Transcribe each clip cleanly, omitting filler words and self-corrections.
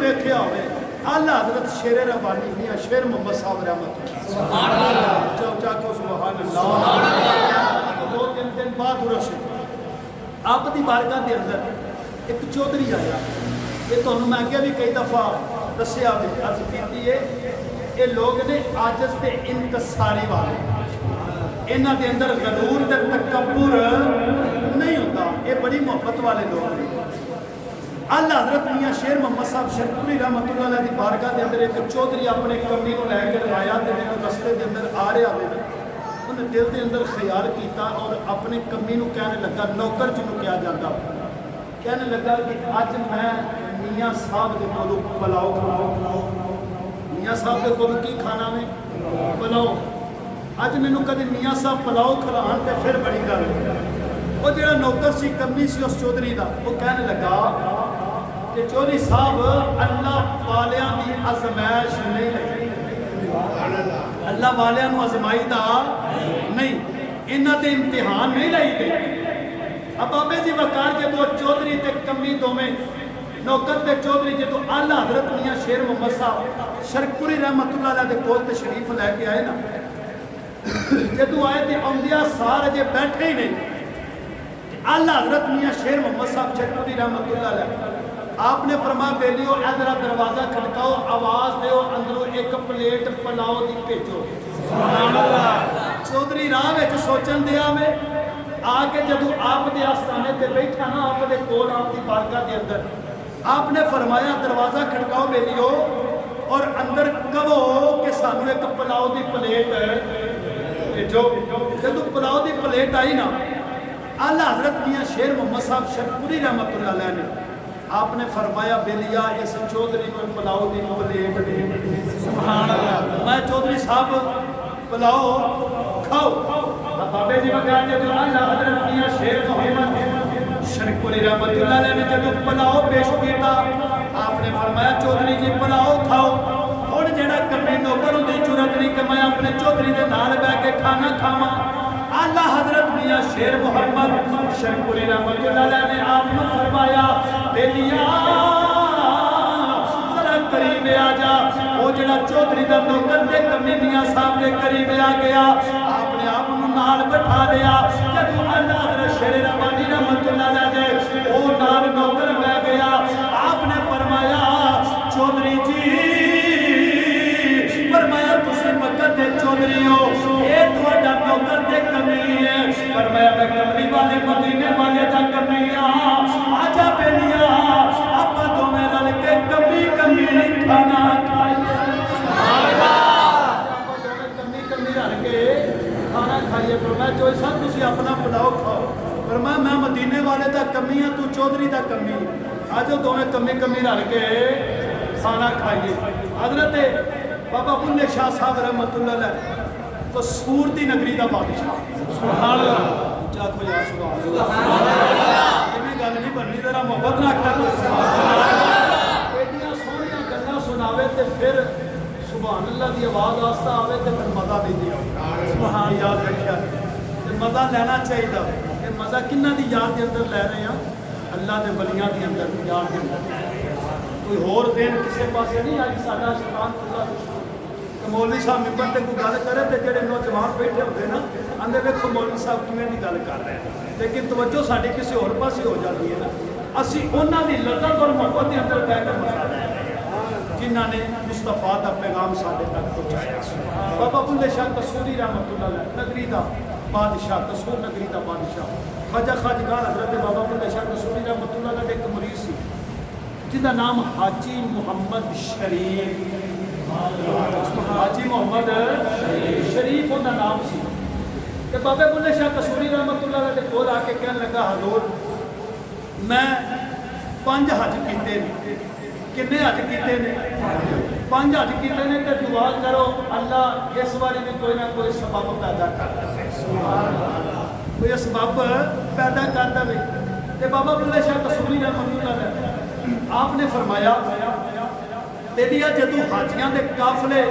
دیکھے ہوئے اعلیٰ حضرت شیر ربانی میاں شیر محمد صاحب رحمت سبحان اللہ چوچا کو سبحان اللہ 2-3 دن بعد عرش آپ دی بارگاہ دے اندر ایک چودھری آیا یہ تو میں اگے بھی کئی دفعہ دسیا عرض کیتی ہے یہ لوگ نے عاجز تے انکساری والے انہاں دے اندر غرور تے تکبر نہیں ہوتا یہ بڑی محبت والے لوگ ہیں اللہ حضرت میاں شیر محمد صاحب شرپوری رحمت اللہ علیہ دی بارگاہ دے اندر ایک چودھری اپنے کمی کو لے کر آیا تے جب رستے دے اندر آ رہا ہوئے انہیں دل دے اندر خیال کیتا اور اپنے کمی کو کہنے لگا نوکر جنہوں کیا جاتا کہنے لگا کہ آج میں میاں صاحب دے کولو پلاؤ کھاؤ میاں صاحب دے کولو کی کھانا میں پلاؤ آج میں نے کدی میاں صاحب پلاؤ کھلان تے پھر بڑی گل وہ جڑا نوکر سی کمی سی اس چودھری دا وہ کہنے لگا کہ چودھری صاحب اللہ والیاں دی آزمائش نہیں لگی اللہ والیاں نو آزمائی دا نہیں انہاں تے امتحان نہیں لئی دے اب بابے جی وقار جدو چودھری تے کمی دومیں نوکر تے چودھری جدو اعلیٰ حضرت میاں شیر محمد صاحب شرکپوری رحمت اللہ علیہ دے کول تشریف لے کے آئے نا جدو آئے تے اولیاء سارے جے بیٹھے ہی نہیں اعلیٰ حضرت میاں شیر محمد صاحب شرکپوری رحمت اللہ علیہ آپ نے فرمایا بیلیو اے ذرا دروازہ کھڑکاؤ آواز دیو اندروں ایک پلیٹ پلاؤ دی بھیجو سبحان اللہ چودھری راہ وچ سوچن دیا میں آگے جدو آپ دے آستانے تے بیٹھا نا آپ دے کول آپ دی بارگاہ دے اندر آپ نے فرمایا دروازہ کھڑکاؤ بیلیو اور اندر کہو کہ سانو ایک پلاؤ دی پلیٹ بھیجو جدو پلاؤ دی پلیٹ آئی نا اعلیٰ حضرت میاں شیر محمد صاحب شرکپوری رحمت اللہ علیہ نے آپ نے فرمایا بیلیا اس چودھری کو پلاؤ دی پلیٹ دے سبحان اللہ میں چودھری صاحب پلاؤ کھاؤ بابے جی وقار جدو اعلیٰ حضرت میاں شیر محمد شرکپوری رحمت اللہ علیہ نے جدو پلاؤ پیش کیتا آپ نے فرمایا چودھری جی پلاؤ کھاؤ اور جڑا کمی نوکر دی جرت نہیں کہ میں اپنے چودھری دے نال بیٹھ کے کھانا کھاواں اعلیٰ حضرت میاں شیر محمد شرکپوری رحمت اللہ علیہ نے آپ نے فرمایا بیلیا ذرا قریب آ جا وہ جڑا چودھری دا نوکر دے کمی میاں صاحب دے قریب آ گیا آپ نے آپ نال بٹھا لیا جدو اعلیٰ حضرت شیر ربانی رحمت اللہ علیہ وہ نال نوکر بہ گیا آپ نے فرمایا چودھری جی فرمایا تسی وقت دے چودھری ہو اے تہاڈا نوکر دے کمی ہے فرمایا میں کمری والے مدینے والے دا کمی ہاں آجا بیلیا آپا دوویں رل کے کمی کھانا کھائیے سبحان اللہ آپا دوویں کمی رل کے کھانا کھائیے فرمایا جو صاحب تسی اپنا پلاؤ کھاؤ فرمایا میں مدینے والے دا کمی ہاں تو چودھری دا کمی آجو دوویں کمی رل کے کھانا کھائیے حضرت بابا بلے شاہ صاحب رحمت اللہ علیہ تو سور دی نگری دا بادشاہ سبحان اللہ جا کوئی سبحان اللہ یہ بھی گل نہیں بننی ذرا محبت نہ کرو سبحان اللہ ایڈیاں سونیاں گلاں سناوے تے پھر سبحان اللہ دی آواز آستا آوے تے پھر مزہ نہیں دیا سبحان یاد رکھیا تے مزہ لینا چاہیے کہ مزہ کنہ دی یاد دے اندر لے رہے ہیں اللہ دے ولیاں دے اندر یاد دے اندر کوئی ہور دین کسے پاسے نہیں آج ساڈا شیطان اللہ مولوی صاحب ممبر تے کوئی گل کرے تے جڑے نوجوان بیٹھے ہوتے نا آندے ویکھو مولوی صاحب کیویں دی گل کر رہے ہیں لیکن توجہ ساڈی کسی اور پاسے ہو جاتی ہے نا اسی انہاں دی لذت اور محبت دے اندر بیٹھ کر مسا رہے ہیں جنہاں نے مصطفیٰ دا پیغام ساڈے تک پہنچایا بابا بلے شاہ قصوری رحمت اللہ علیہ نگری دا بادشاہ قصور نگری دا بادشاہ خواجہ خواجگان حضرت بابا بلے شاہ قصوری رحمت اللہ علیہ ایک مریض سی جن دا نام حاجی محمد شریف حاجی محمد شریف ان کا نام سی کہ بابے بلے شاہ قصوری رحمت اللہ علیہ کول آ کے کہنے لگا حضور میں 5 حج کیتے ہیں کنے حج کیتے ہیں 5 حج کیتے ہیں تے دعا کرو اللہ اس باری بھی کوئی نہ کوئی سبب پیدا کر دے کوئی اسباب پیدا کر دے تے بابا بلے شاہ قصوری رحمت اللہ علیہ آپ نے فرمایا تیریا جدو حاجیاں دے قافلے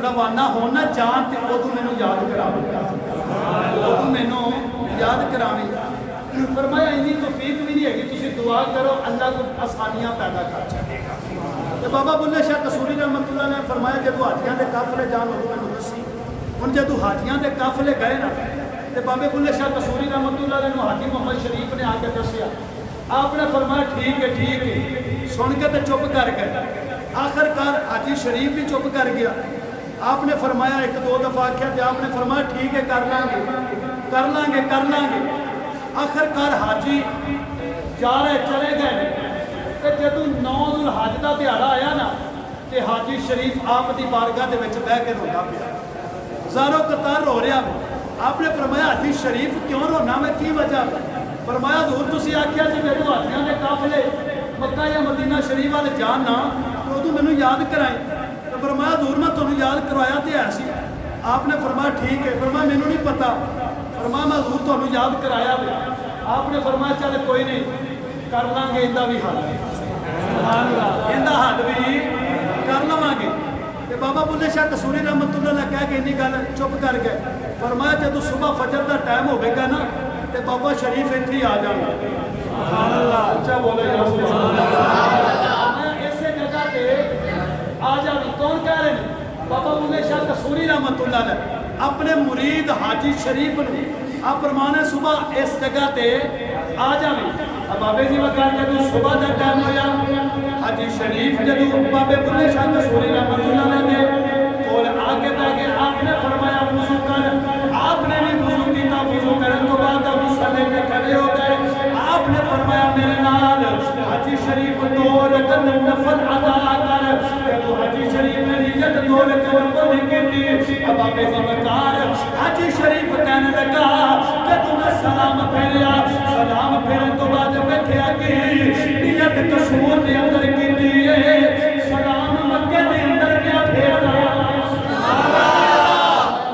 روانہ ہونا جان تے ادو مینوں یاد کراویں ادو مینوں یاد کراویں فرمایا انی توفیق بھی نہیں ہے تسی دعا کرو اللہ کو آسانیاں پیدا کر چھڈے گا بابا بلے شاہ قصوری رحمت اللہ نے فرمایا جدو حاجیاں دے قافلے جان ہو میں دسی ہن جدو حاجیاں دے قافلے گئے نا تے بابے بلے شاہ قصوری رحمت اللہ نے حاجی محمد شریف نے آ کے دسیا آپ نے فرمایا ٹھیک ہے سن کے تے چپ کر گئے آخر کار حاجی شریف بھی چپ کر گیا آپ نے فرمایا ایک دو دفعہ کیا تے آپ نے فرمایا ٹھیک ہے کر لیں گے آخر کار حاجی جا رہے چلے گئے کہ جدو 9 ذوالحج دا دیہڑا آیا نا تے حاجی شریف آپ دی بارگاہ دے وچ بیٹھ کے روندا پیا زارو قطار رو رہا آپ نے فرمایا حاجی شریف کیوں رونا میں کی وجہ فرمایا حضور تسی آکھیا جی جدو حاجیاں دے قافلے مکہ یا مدینہ شریف والے جان نا تو ادو مینوں یاد کرائیں تو فرمایا حضور میں تانوں یاد کروایا تے ایسی آپ نے فرمایا ٹھیک ہے فرمایا مینوں نہیں پتا فرمایا میں حضور تانوں یاد کرایا آپ نے فرمایا چل کوئی نہیں کر لیں گے اندا بھی حل اندا حل بھی کر لواں گے تے بابا بلے شاہ قصوری رحمت اللہ نے کہہ کے انہی گل چپ کر گئے فرمایا جدو صبح فجر دا ٹائم ہوے گا نا تے بابا شریف اتھے ہی آ جانا سبحان اللہ اچھا بولے یا سبحان اللہ ایسے جگہ تے آ جانا کون کہہ رہے ہیں بابا بلے شاہ قصوری رحمت اللہ نے اپنے مرید حاجی شریف نے آپ فرمانے صبح اس جگہ تے آ جاویں بابے جی وقت جدو صبح دا ٹائم ہویا حاجی شریف جدو بابے بلے شاہ قصوری رحمت اللہ نے اور آگے تاکہ آپ نے فرمایا وضو کر آپ نے بھی وضو کیتا وضو کرن تو بعد ابو صلی کے کھڑے ہو گئے آپ نے فرمایا میرے نال حاجی شریف 2 رکعت نفل ادا کر تو حاجی شریف نے نیت 2 رکعت نفل کی اب بابے جی وقت حاجی شریف کہنے لگا کہ تو نے سلام پھیریا سلام پھیرن تو بعد بیٹھیا کہ نیت قصور دے اندر کیتی ہے سلام مکے دے اندر کیا پھیرنا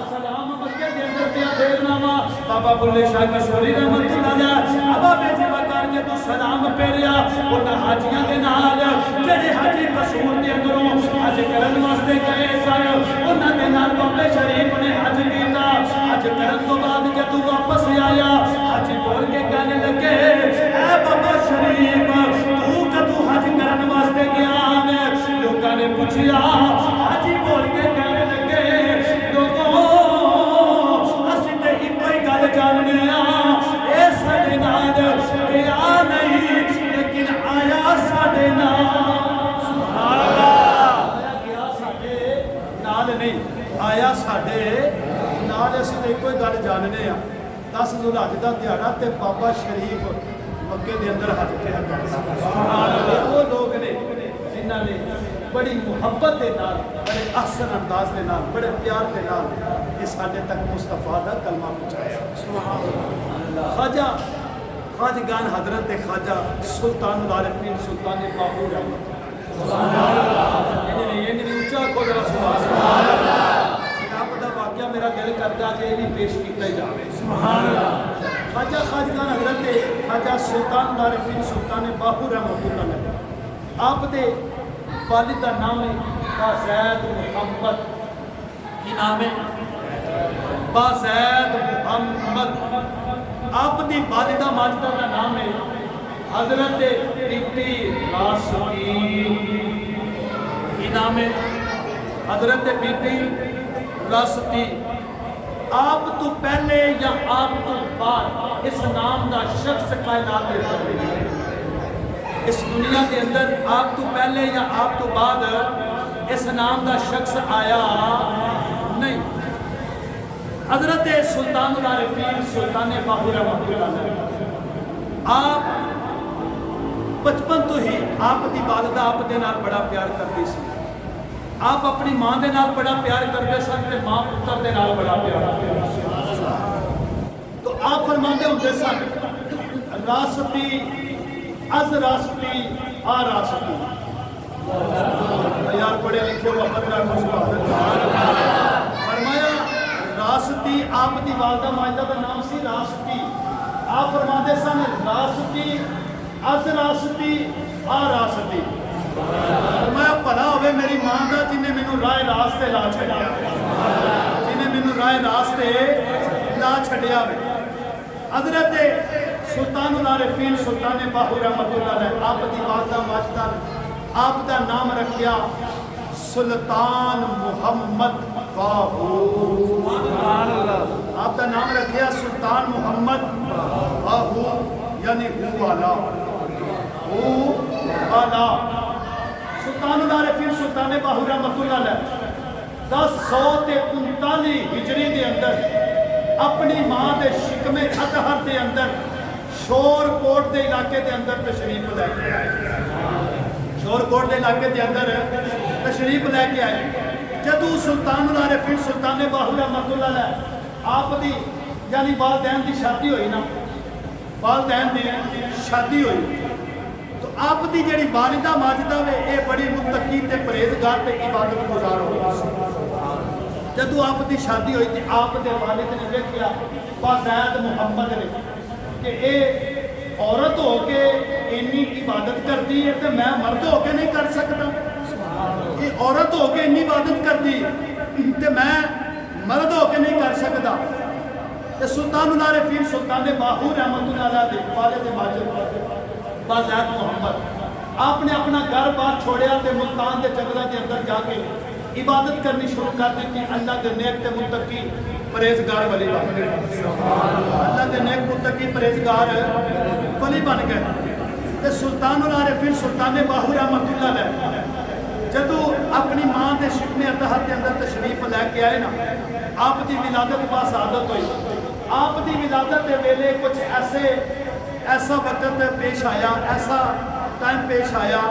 سلام مکے دے اندر کیا پھیرنا بابا بلے شاہ قصوری رحمت اللہ علیہ ابا بیجی وقار کے تو سلام پھیریا انہاں حاجیاں دے نال جڑے حاجی قصور دے اندروں حج کرن واسطے گئے سن انہاں دے نال بابے شریف نے حج کیتا حج کرن تو بعد جدوں واپس آیا حاجی بول کے کہنے لگے اے بابا شریف تو کدوں حج کرن واسطے گیا میں لوکاں نے پوچھیا حاجی بول کے کہنے لگے لوگوں اسی تے ایکو ہی گل جاننی اے ساڈے نال گیا نہیں لیکن آیا ساڈے نال سبحان اللہ گیا ساڈے نال نہیں آیا ساڈے نال اسی تے ایکو ہی گل جاننے 10 ذوالحج دا دیہڑا تے بابا شریف مکے دے اندر حج کیا کردا سبحان اللہ وہ لوگ نے جنہاں نے بڑی محبت دے نال بڑے احسن انداز دے نال بڑے پیار دے نال یہ ساڈے تک مصطفیٰ دا کلمہ پہنچایا سبحان اللہ خواجہ خواجگان حضرت خواجہ سلطان العارفین سلطان باہور رحمت سبحان اللہ یہ نہیں اونچا کھول رہا سبحان اللہ آپ دا واقعہ میرا دل کردا کہ یہ بھی پیش کیتا جاوے سبحان اللہ خواجہ خواجگان حضرت خواجہ سلطان العارفین سلطان باہور رحمت اللہ آپ دے والد کا نام ہے بازید محمد کی نام ہے بازید محمد آپ دی والدہ ماجدہ کا نام ہے حضرت بی بی راستی کی نام ہے حضرت بی بی راستی آپ تو پہلے یا آپ تو بعد اس نام دا شخص کائنات دے اندر اس دنیا کے اندر آپ تو پہلے یا آپ تو بعد اس نام دا شخص آیا نہیں حضرت سلطان العارفین سلطان باہور رحمت اللہ آپ بچپن تو ہی آپ دی والدہ آپ دے نال بڑا پیار کرتی سی آپ اپنی ماں دے نال بڑا پیار کرتے سن تے ماں پتر دے نال بڑا پیار کرتے سن تو آپ فرماندے ہوندے سن راستی از راستی آ راستی یار پڑھے لکھے وقت فرمایا راستی آپ دی والدہ ماجدہ کا نام سی راستی آپ فرماندے سن راستی از راستی آ راستی فرمایا بھلا ہوئے میری ماں دا جنہیں مینوں راہ راستے لا چھڑیا جنہیں مینوں راہ راستے لا چھڑیا حضرت سلطان العارفین سلطان باہور رحمت اللہ علیہ آپ دی والدہ ماجدہ آپ دا نام رکھیا سلطان محمد باہو، آپ دا نام رکھیا سلطان محمد باہو یعنی ہو والا، ہو والا۔ سلطان العارفین سلطان باہو رحمۃ اللہ علیہ 1039 ہجری دے اندر اپنی ماں دے شکم اطہر دے اندر شور کوٹ دے علاقے دے اندر تشریف لے کے آئے، شور کوٹ دے علاقے دے اندر تشریف لے کے آئے۔ جدو سلطان العارفین سلطان باہو رحمۃ اللہ علیہ آپ دی یعنی والدین دی شادی ہوئی نا، والدین دی شادی ہوئی تو آپ دی جڑی والدہ ماجدہ میں اے بڑی متقی تے پرہیزگار تے عبادت گزار ہوئی۔ جدو آپ دی شادی ہوئی تھی آپ دے والد نے دیکھیا بازید محمد نے کہ اے عورت ہو کے انی عبادت کرتی ہے تو میں مرد ہو کے نہیں کر سکتا، یہ عورت ہو کے انی عبادت کرتی تو میں مرد ہو کے نہیں کر سکتا۔ سلطان العارفین سلطان باہو رحمۃ اللہ علیہ دے والد ماجد بازید محمد آپ نے اپنا گھر بار چھوڑیا تے ملتان دے جنگلاں دے اندر جا کے عبادت کرنی شروع کر دی کہ اللہ کے نیک تے متقی پرہیزگار ولی بن گئے، اللہ کے نیک متقی پرہیزگار ولی بن گئے۔ تے سلطان العارفین سلطان باہو رحمۃ اللہ علیہ جدو اپنی ماں دے شکم اطہر کے اندر تشریف لے کے آئے نا، آپ دی ولادت باسعادت ہوئی۔ آپ دی ولادت دے ویلے کچھ ایسا وقت پیش آیا، ایسا ٹائم پیش آیا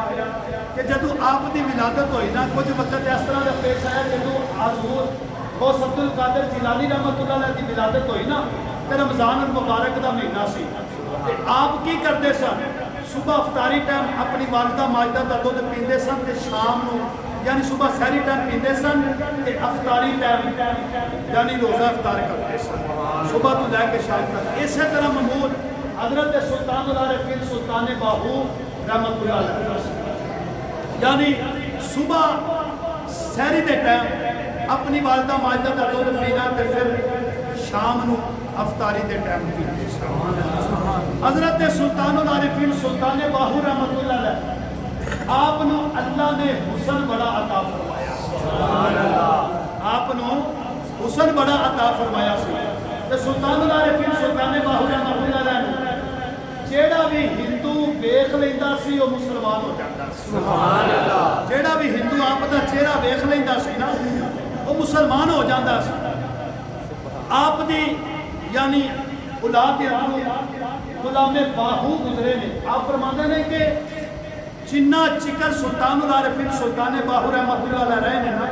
کہ جدو آپ دی ولادت ہوئی نا کچھ وقت اس طرح کا پیش آیا جدو حضور غوث عبد القادر جیلانی رحمۃ اللہ علیہ دی ولادت ہوئی نا تے رمضان المبارک دا مہینہ سی تے آپ کی کرتے سن، صبح افطاری ٹائم اپنی والدہ ماجدہ دا دودھ پیندے سن تے شام نو یعنی صبح سحری ٹائم پیندے سن تے افطاری ٹائم یعنی روزہ افطار کرتے سن صبح تو لے کے شام تک۔ اسی طرح محمود حضرت سلطان العارفین سلطان باہو رحمۃ اللہ علیہ یعنی صبح سحری دے ٹائم اپنی والدہ ماجدہ دا دودھ پینا تے پھر شام نو افطاری دے ٹائم پیندے سن۔ حضرت سلطان العارفین سلطان باہو رحمۃ اللہ علیہ آپ نو اللہ نے حسن بڑا عطا فرمایا، آپ نو حسن بڑا عطا فرمایا سی تے سلطان العارفین سلطان باہو رحمۃ اللہ علیہ جیڑا بھی ہندو ویکھ لیندا سی وہ مسلمان ہو جاتا سی، سبحان اللہ، جیڑا بھی ہندو آپ دا چہرہ ویکھ لیندا سی نا وہ مسلمان ہو جاتا سی۔ آپ دی یعنی اولاد دے اندروں غلام باہو گزرے نے، آپ فرماندے نے کہ جنہ چکر سلطان العارفین سلطان باہو رحمۃ اللہ علیہ رہے نے نا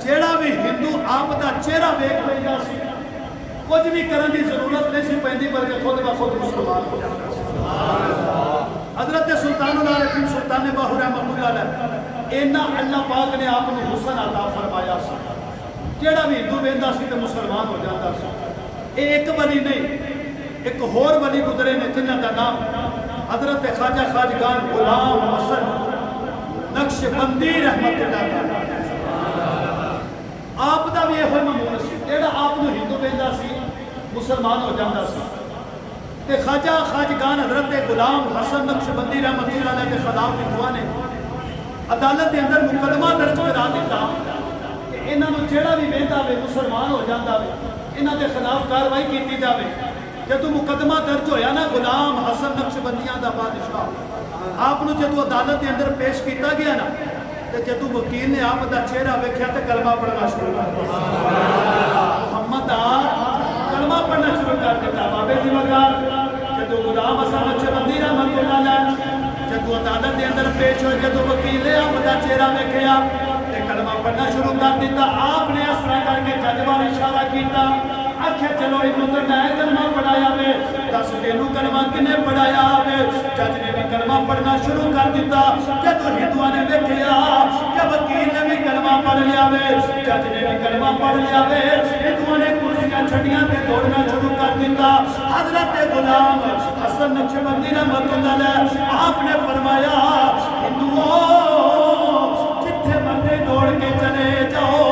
جیڑا بھی ہندو آپ دا چہرہ ویکھ لیندا سی کچھ بھی کرن دی ضرورت نہیں سی پیندی بلکہ خود بخود مسلمان ہو جاتا سی۔ حضرت سلطان العارفین سلطان باہو رحمۃ اللہ علیہ اینا اللہ پاک نے آپ نے حسن عطا فرمایا سی جیڑا بھی ہندو ویندا سی تے مسلمان ہو جاتا سی۔ ایک ولی نہیں ایک ہور ولی گزرے نے جنہاں دا نام حضرت خواجہ خواجگان غلام حسن نقشبندی رحمۃ اللہ تعالی۔ آپ دا بھی یہ ہوئی معمول سی جیڑا آپ نو ہندو ویندا سی مسلمان ہو جاتا سی تے خواجہ خواجگان حضرت غلام حسن نقشبندی رحمۃ اللہ علیہ کے خلاف ہندوؤں نے عدالت کے اندر مقدمہ درج کرا دیتا کہ انہاں نو جیڑا بھی ویندا وے مسلمان ہو جاتا وے انہاں دے خلاف کاروائی کیتی جاوے۔ جدو مقدمہ درج ہویا نا غلام حسن نقشبندیاں دا بادشاہ آپ نو جدو عدالت کے اندر پیش کیتا گیا نا تے جدو وکیل نے آپ دا چہرہ ویکھیا تے کلمہ پڑھنا شروع کر دیا، محمد کلمہ پڑھنا شروع کر دیتا۔ بابے جی مگر جدو غلام حسن نقشبندی رحمۃ اللہ علیہ جدو عدالت کے اندر پیش ہوئے جدو وکیل نے آپ دا چہرہ ویکھیا تے کلمہ پڑھنا شروع کر دیتا، آپ نے اس طرح کر کے جج وال اشارہ کیتا آکھے چلو انہوں تو میں کلمہ پڑھایا وے دس تینوں کلمہ کنے پڑھایا وے۔ جج نے بھی کلمہ پڑھنا شروع کر دیتا جدو ہندوؤں نے ویکھیا کہ وکیل نے بھی کلمہ پڑھ لیا وے جج نے بھی کلمہ پڑھ لیا وے ہندوؤں نے کرسیاں چھڑیاں تے دوڑنا شروع کر دیتا۔ حضرت غلام حسن نقشبندی رحمۃ اللہ علیہ آپ نے فرمایا ہندوؤں جتھے مرضی دوڑ کے چلے جاؤ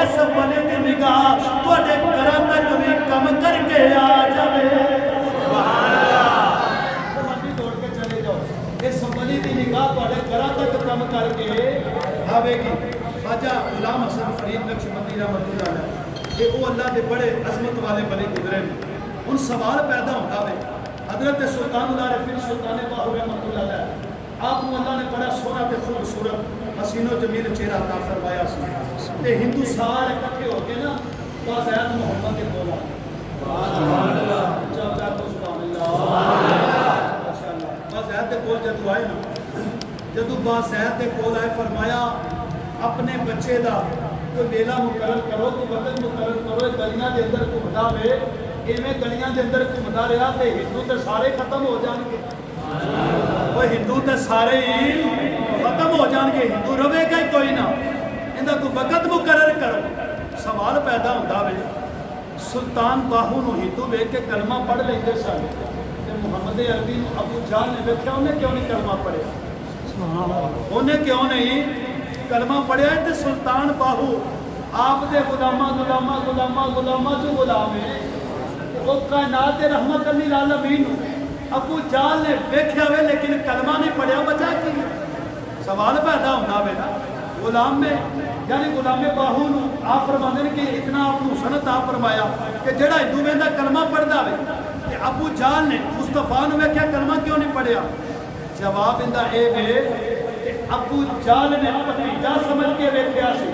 اس ولی دی نگاہ تواڈے گھراں تک بھی کم کر کے آ جاوے، سبحان اللہ، مرضی دوڑ کے چلے جاؤ اس ولی دی نگاہ تواڈے گھراں تک کم آوے گی خواجہ غلام حسن فرید نقشبندی رحمۃ اللہ علیہ کہ وہ اللہ دے بڑے عظمت والے بڑے گزرے نے ان سوال پیدا ہوتا ہے حضرت سلطان العارفین سلطان باہو رحمۃ اللہ علیہ آپ کو اللہ نے بڑا سونا تے خوبصورت حسین و جمیل چہرہ عطا فرمایا سی تے ہندو سارے اکٹھے ہو کے نا بازید محمد کے بولا سبحان اللہ جب جا کو سبحان اللہ ماشاءاللہ بازید کے کول جدو آئے نا جدو بازید کے کول آئے فرمایا اپنے بچے دا کوئی ویلا مقرر کرو کوئی وقت مقرر کرو گلیاں دے اندر گھومدا وے ایویں گلیاں دے اندر گھومدا رہا تے ہندو تے سارے ختم ہو جان گے وہ ہندو تے سارے ہی ختم ہو جان گے ہندو رہے گا ہی کوئی نہ اندا کوئی وقت مقرر کرو سوال پیدا ہوتا وے سلطان باہو نو ہندو ویکھ کے کلمہ پڑھ لیندے سن تے محمد عربی نو ابو جہل نے ویکھیا انہیں کیوں نہیں کلمہ پڑھیا انہیں کیوں نہیں کلمہ پڑھیا تے سلطان باہو آپ دے غلامہ جو غلام ہے وہ کائنات رحمت للعالمین ابو جہل نے ویکھیا وے لیکن کلمہ نہیں پڑھیا وجہ کی سوال پیدا ہونا وے نا غلام میں یعنی غلام باہو نو آپ فرماندے نے کہ اتنا آپ نو حسن آپ فرمایا کہ جڑا ہندو ویندا کلمہ پڑھدا وے کہ ابو جہل نے مصطفیٰ نو ویکھیا کلمہ کیوں نہیں پڑھیا جواب اندا اے وے کہ ابو جہل نے بھتیجا سمجھ کے ویکھیا سی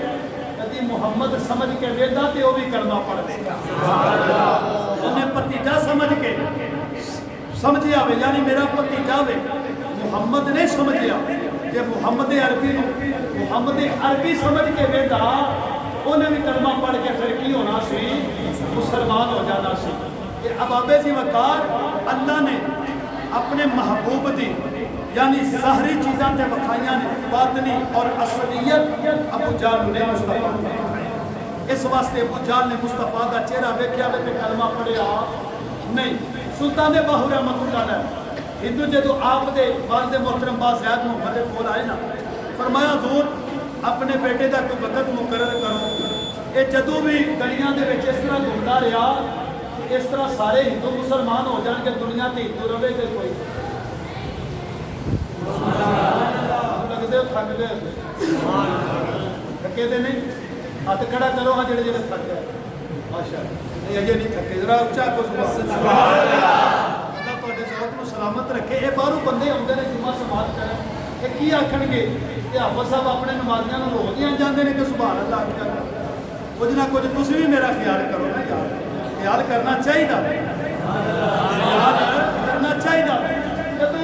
کدی محمد سمجھ کے ویدا تے او بھی کلمہ پڑھ دے سبحان اللہ انہیں بھتیجا سمجھ کے سمجھیا وے یعنی میرا بھتیجا وے محمد نہیں سمجھیا کہ محمد عربی سمجھ کے ویدا انہیں بھی کلمہ پڑھ کے پھر کی ہونا سی مسلمان ہو جانا سی کہ اب ابے جی وقار اللہ نے اپنے محبوب دی یعنی ظاہری چیزاں تے وکھائیاں نے باطنی اور اصلیت ابو جہل نے مصطفیٰ اس واسطے ابو جہل نے مصطفیٰ دا چہرہ ویکھیا تے کلمہ پڑھیا نہیں سلطان باہو رحمۃ اللہ علیہ ہندو جدو آپ دے والد محترم بازید محمد کول آئے نا فرمایا حضور اپنے بیٹے دا کوئی وقت مقرر کرو یہ جدو بھی گلیاں دے وچ اس طرح گھومدا رہا اس طرح سارے ہندو مسلمان ہو جان کے دنیا تے ہندو رہے گا کوئی لگدے تھک گئے تھکے دے نہیں ہاتھ کھڑا کرو ہاں جڑے جڑے تھک گئے ماشاءاللہ یہ اجے نہیں تھکے ذرا اونچا کو سبحان اللہ سلامت رکھے یہ باہروں بندے آتے ہیں جمعہ سماعت کریں یہ کی آخر گے کہ حافظ صاحب اپنے نمازیاں روز ہی جاتے ہیں کہ سبحان اللہ آخر کچھ نہ کچھ تسی بھی میرا خیال کرو نا یار خیال کرنا چاہیے خیال کرنا چاہیے جب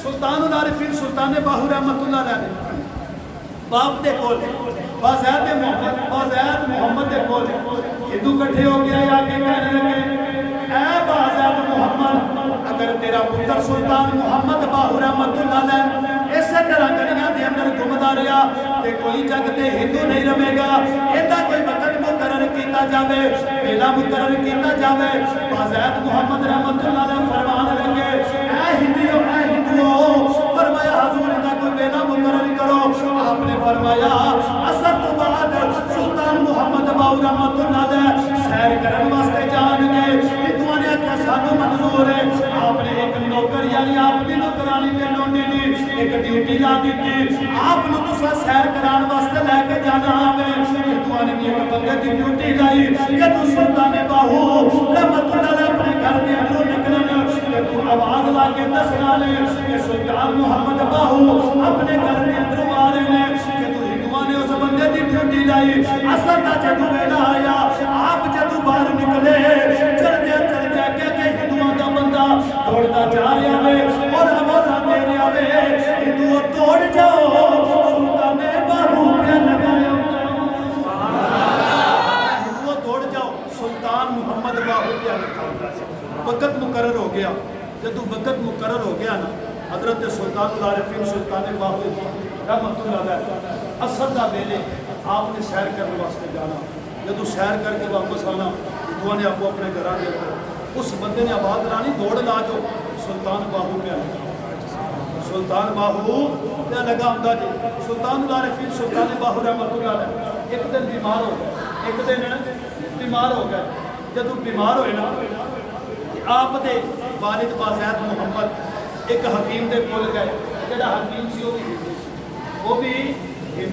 سلطان العارفین سلطان باہو رحمۃ اللہ علیہ باپ دے کول بازید محمد دے کول ہندو کٹھے ہو گیا یا کے کہنے لگے اے بازید محمد اگر تیرا پتر سلطان محمد باہو رحمۃ اللہ علیہ اسے طرح گلیاں دے اندر گھومدا رہیا تے کوئی جگ تے ہندو نہیں رہے گا ایدا کوئی وقت مقرر کیتا جاوے ویلا مقرر کیتا جاوے بازید محمد رحمۃ اللہ علیہ فرمان لگے اے ہندوؤں فرمایا حضور دا کوئی ویلا مقرر کرو آپ نے فرمایا اثر تو بعد سلطان محمد باہو رحمۃ اللہ علیہ سیر کرن واسطے جان گے ہندوؤں نے کیا سانو منظور ہے آپ نے ایک نوکر یعنی آپ کی نوکرانی تے لونڈی دی ایک ڈیوٹی لا دیتی آپ نو تسا سیر کران واسطے لے کے جانا آوے ہندوؤں نے ایک بندے دی ڈیوٹی لائی کہ تو سلطان باہو رحمۃ اللہ علیہ اپنے گھر دے اندروں نکلنا کہ تو آواز لا کے دسنا لے کہ سلطان محمد باہو اپنے گھر دے اندروں آ رہے ہیں کہ تو ہندوؤں نے اس بندے دی ڈیوٹی لائی اثر دا جدو ویلا آیا آپ جدو باہر نکلے چل دے کہ ہندوؤں دا بندہ دوڑتا جا رہا ہے اور آوازاں دے رہا ہے ہندوؤں توڑ جاؤ سلطان باہو پہ لگایا ہندوؤں توڑ جاؤ سلطان محمد باہو پہ لگایا وقت مقرر ہو گیا جدو وقت مقرر ہو گیا نا حضرت سلطان العارفین سلطان باہو رحمۃ اللہ علیہ اثر دا ویلے آپ نے سیر کرنے واسطے جانا جدو سیر کر کے واپس آنا ہندوؤں نے آپ اپنے گھر آ اس بندے نے آواز لانی دوڑ لا جو سلطان باہو پہ سلطان باہو پہ لگا ہوں جی سلطان العارفین سلطان باہو رحمۃ اللہ علیہ ایک دن بیمار ہو گئے ایک دن بیمار ہو گئے جدو بیمار ہوئے نا آپ دے والد بازید محمد ایک حکیم دے کول گئے جڑا حکیم سی وہ بھی